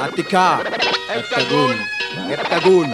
ATK, Heptagone, Heptagone.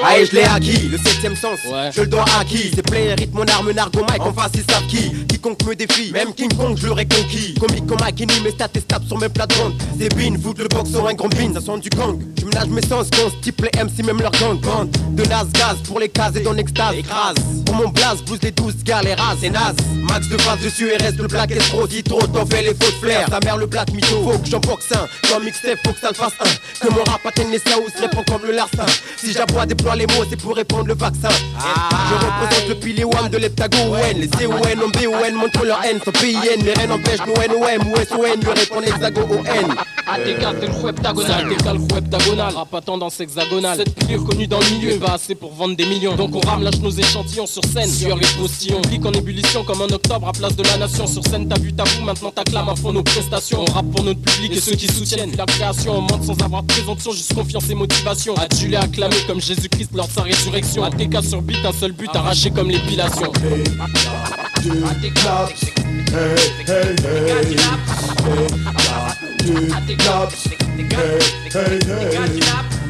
Aïe, je l'ai acquis, le 7ème sens, ouais. Je le dois à qui? C'est play, rythme, mon arme, nargo, mic, en face ils savent qui. Quiconque me défie, même King Kong, je l'aurais conquis. Comique comme Akini, mes stats et stabs sur mes plates-bandes. C'est bin, fout le box sur un grand bin, ça sent du gang. Je ménage mes sens, type les MC, même leur gang. Bande de naze, gaz, pour les cases et dans l'extase. Écrase, pour mon blase, bouge les 12 gars, les rases, c'est naze. Max de phase dessus et reste le black estro. Dit trop, t'en fais les fautes flair. Ta mère le black mytho, faut que j'en boxe un. Comme mixtape, faut que ça le fasse un. Que mon rap atteigne les cieux, se répand comme le larcin. Si j'aboie, déploie les mots, c'est pour répondre le vaccin. Je représente le pilier WAM de l'heptagone. Les CON, en BON montrent leur haine. Sans PIN, les reines empêchent nous NOM ou SON de répondre l'hexagone au N. ATK c'est le fou heptagonal, ATK le fou heptagonal. Rap à tendance hexagonale. Cette pire connue dans le milieu, pas assez pour vendre des millions. Donc on rame, lâche nos échantillons sur scène. Sueur et postillon, clique en ébullition comme en octobre à place de la nation. Sur scène t'as vu tabou, maintenant t'acclames à fond nos prestations. On rappe pour notre public et ceux qui soutiennent. La création, on monte sans avoir de présomption, juste confiance et motivation. Adulé, acclamé comme Jésus-Christ lors de sa résurrection. ATK sur beat, un seul but, arraché comme l'épilation.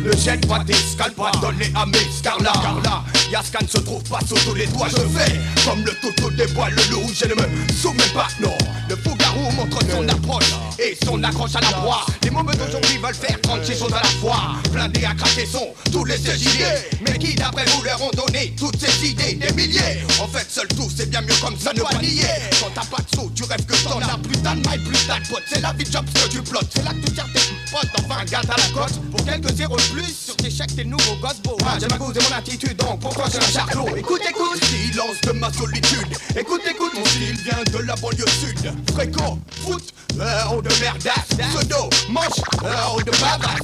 Ne jette pas tes scalpas, donne-les à mes scarlats. Yaskan se trouve pas sous tous les doigts. Je fais comme le toto des bois, le loup, je ne me soumets pas. Non, le fou-garou montre son approche et son accroche à la proie. Les mômes d'aujourd'hui veulent faire 36 choses à la fois. Blindés à craquer sont tous les gilets. Mais qui d'après vous leur ont donné toutes ces idées? Des milliers. En fait seul tout c'est bien mieux comme ça, ne pas nier. Quand t'as pas de sous, tu rêves que t'en as. Plus t'as de maille, plus t'as de potes. C'est la vie de job que tu plottes. C'est là que tu tires tes potes, enfin garde à la cote. Pour quelques zéros de plus sur tes chèques, tes nouveaux gosses beaux. J'aime ma cause et mon attitude, donc pourquoi j'ai un charlot? Écoute, écoute, silence de ma solitude. Écoute, écoute, mon style vient de la banlieue sud. Fréco, foot, heure de merdasse. Pseudo, manche, heure de badass.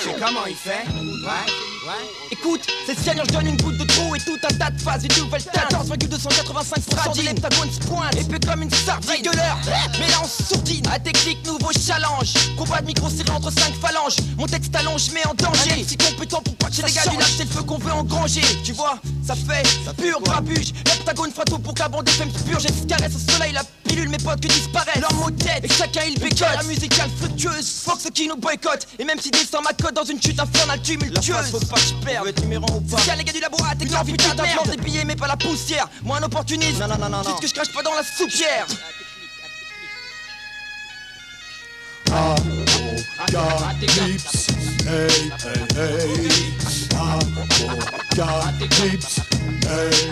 Mais comment il fait? Écoute, c'est Seigneur, je donne une goutte de trop et tout un tas de phases, une nouvelle teinte. 14,285% de l'heptagone se pointe, épais comme une sardine de l'heure. Mais là on sourdine, à technique, nouveau challenge. Combat de micro serré entre 5 phalanges. Mon texte allonge, mais en danger. Si compétent pour pas que les gars du lâche, c'est le feu qu'on veut engranger. Tu vois, ça fait pur grabuge. L'heptagone fera tout pour que la bande FM se purge. Et se caresse au soleil, la pilule, mes potes que disparaissent. L'homme aux têtes, et chacun il bécote. La musicale fructueuse, fuck ceux qui nous boycottent. Et même si descend ma cote dans une chute infernale tumultueuse. Je perds, être numéro 1 ou pas. Tiens les gars du labo, t'es qui envie de merde. Des billets mais pas la poussière. Moi un opportuniste, non. Juste que je crache pas dans la soupière. Apocalypse, hey, hey, hey. Apocalypse, hey.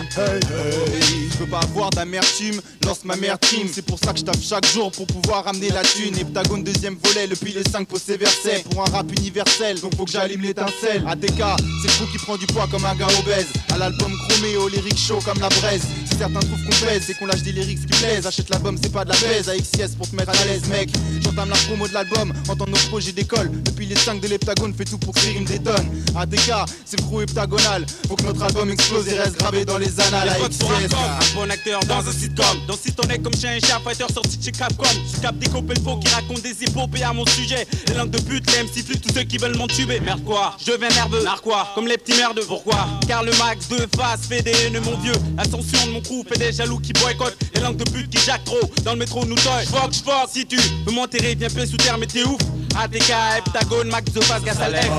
Je peux pas avoir d'amertume, lance ma mère team. C'est pour ça que je taffe chaque jour pour pouvoir ramener la thune. Heptagone deuxième volet, le pilier 5 pose ses versets. Pour un rap universel, donc faut que j'allume l'étincelle. ATK, c'est le fou qui prend du poids comme un gars obèse. À l'album chromé, aux lyrics chauds comme la braise. Si certains trouvent qu'on pèse, c'est qu'on lâche des lyrics qui plaisent. Achète l'album, c'est pas de la baise. À XS pour te mettre à l'aise, mec. J'entame la promo de l'album, entends nos projets d'école. Depuis les 5 de l'heptagone, fait tout pour que Rime détonne. ATK, c'est le crew heptagonal. Faut que notre album explose et reste gravé dans les annales. À XS, un bon acteur dans un sitcom. Dans site on est comme chien et chat, fighter sorti de chez Capcom. Je capte des copains faux qui racontent des épopées à mon sujet. Les langues de pute, les MC flûtes, tous ceux qui veulent m'entuber. Merde quoi, je deviens nerveux, narquois, comme les petits merdeux. Pourquoi? Car le max de face fait des haineux mon vieux. L'ascension de mon crew fait des jaloux qui boycottent. Les langues de pute qui jacquent trop, dans le métro nous toy. J'fuck, si tu veux m'enterrer, viens plein sous terre mais t'es ouf. ATK, heptagone, max de face, Gassal F.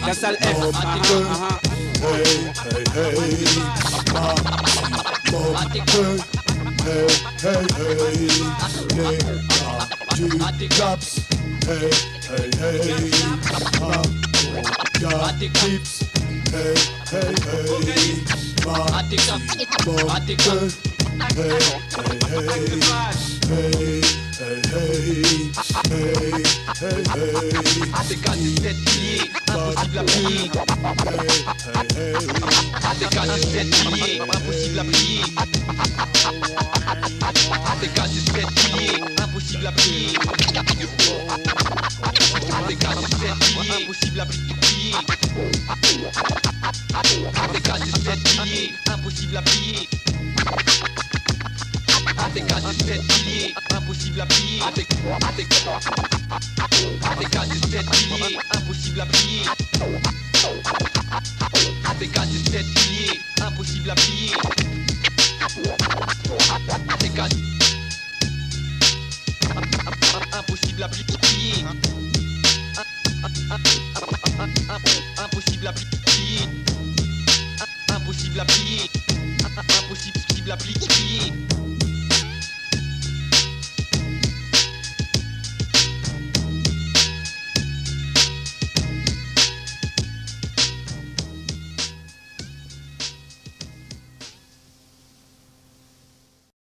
Gassal F. Apocalypse, ATK c'est 7 piliers, impossible à plier. ATK c'est 7 piliers, impossible à plier. ATK c'est 7 piliers, impossible à plier. ATK c'est 7 piliers, impossible à plier. ATK c'est 7 piliers, impossible à plier. ATK c'est 7 piliers, impossible à plier. ATK c'est 7 piliers, impossible à plier. ATK c'est 7 piliers, impossible à plier. ATK impossible à plier. Impossible à plier.